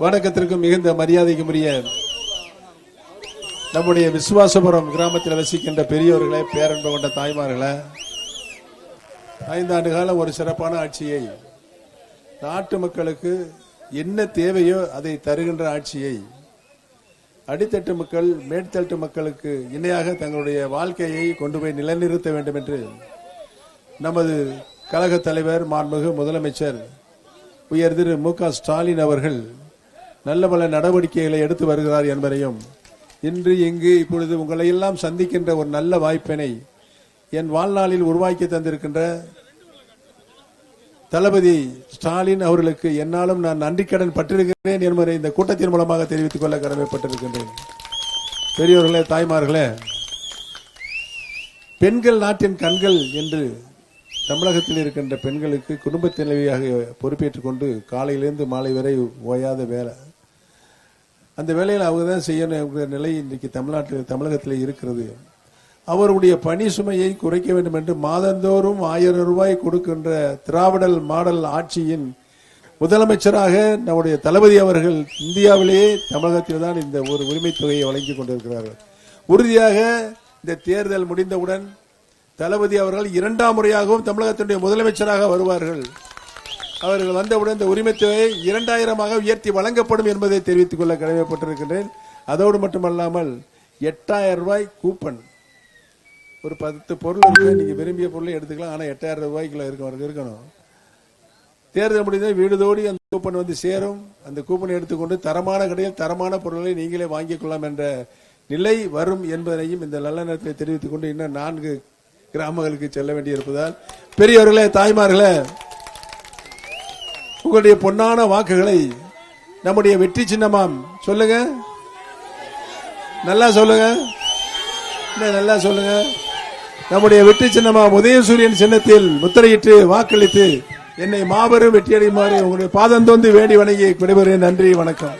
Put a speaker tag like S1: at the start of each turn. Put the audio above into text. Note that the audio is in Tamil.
S1: வணக்கத்திற்கும் மிகுந்த மரியாதைக்கு உரிய நம்முடைய விசுவாசபுரம் கிராமத்தில் வசிக்கின்ற பெரியோர்களே, பேரன்பு கொண்ட தாய்மார்களே, 5 ஆண்டு காலம் ஒரு சிறப்பான ஆட்சியை, நாட்டு மக்களுக்கு என்ன தேவையோ அதை தருகின்ற ஆட்சியை, அடித்தட்டு மக்கள் மேற்தட்டு மக்களுக்கு இணையாக தங்களுடைய வாழ்க்கையை கொண்டு போய் நிலைநிறுத்த வேண்டும் என்று நமது கழக தலைவர் மாண்புமிகு முதலமைச்சர் உயர் திரு மு.க. ஸ்டாலின் அவர்கள் நல்ல பல நடவடிக்கைகளை எடுத்து வருகிறார் என்பதையும், இன்று இங்கு இப்பொழுது உங்களை எல்லாம் சந்திக்கின்ற ஒரு நல்ல வாய்ப்பினை என் வாழ்நாளில் உருவாக்கி தந்திருக்கின்ற தளபதி ஸ்டாலின் அவர்களுக்கு என்னாலும் நான் நன்றி கடன் பட்டிருக்கிறேன் என்பதை இந்த கூட்டத்தின் மூலமாக தெரிவித்துக் கொள்ள கடமைப்பட்டிருக்கின்றேன். பெரியோர்களே, தாய்மார்களே, பெண்கள் நாட்டின் கண்கள் என்று தமிழகத்தில் இருக்கின்ற பெண்களுக்கு குடும்ப தலைவியாக பொறுப்பேற்றுக் கொண்டு காலையிலிருந்து மாலை வரை ஓயாத வேலை, அந்த வேலையில் அவங்க தான் செய்யணும் நிலை இன்றைக்கு தமிழகத்தில் இருக்கிறது. அவருடைய பணி சுமையை குறைக்க வேண்டும் என்று மாதந்தோறும் 1000 ரூபாய் கொடுக்கின்ற திராவிடல் மாடல் ஆட்சியின் முதலமைச்சராக நம்முடைய தளபதி அவர்கள் இந்தியாவிலேயே தமிழகத்தில் தான் இந்த ஒரு உரிமை தொகையை வழங்கிக் கொண்டிருக்கிறார்கள். உறுதியாக இந்த தேர்தல் முடிந்தவுடன் தளபதி அவர்கள் 2ஆம் முறையாகவும் தமிழகத்தினுடைய முதலமைச்சராக வருவார்கள். அவர்கள் வந்தவுடன் இந்த உரிமை தொகை 2000 உயர்த்தி வழங்கப்படும் என்பதை தெரிவித்துக் கொள்ள கடமைப்பட்டிருக்கின்றேன். அதோடு மட்டுமல்லாமல் 8000 ரூபாய் கூப்பன், ஒரு 10 பொருள் இருக்கு, நீங்க விரும்பிய பொருளை எடுத்துக்கலாம், ஆனா 8000 ரூபாய்க்குள்ள இருக்கணும். தேர்தல் முடிந்த வீடுதோடி அந்த கூப்பன் வந்து சேரும். அந்த கூப்பனை எடுத்துக்கொண்டு தரமான கடையில் தரமான பொருட்களை நீங்களே வாங்கிக் கொள்ளலாம் என்ற நிலை வரும் என்பதனையும் இந்த நல்ல நேரத்தில் தெரிவித்துக் கொண்டு இன்னும் 4 கிராமங்களுக்கு செல்ல வேண்டியிருப்பதால், பெரியவர்களே, தாய்மார்களே, உங்களுடைய பொன்னான வாக்குகளை நம்முடைய வெற்றி சின்னமாம் சொல்லுங்க, நல்லா சொல்லுங்க, நல்லா சொல்லுங்க, நம்முடைய வெற்றி சின்னமாம் உதயசூரியன் சின்னத்தில் முத்திரையிட்டு வாக்களித்து என்னை மாபெரும் வெற்றியடையுமாறு உங்களுடைய பாதந்தோந்து வேண்டி வணங்கி விடைபெறுகிறேன். நன்றி, வணக்கம்.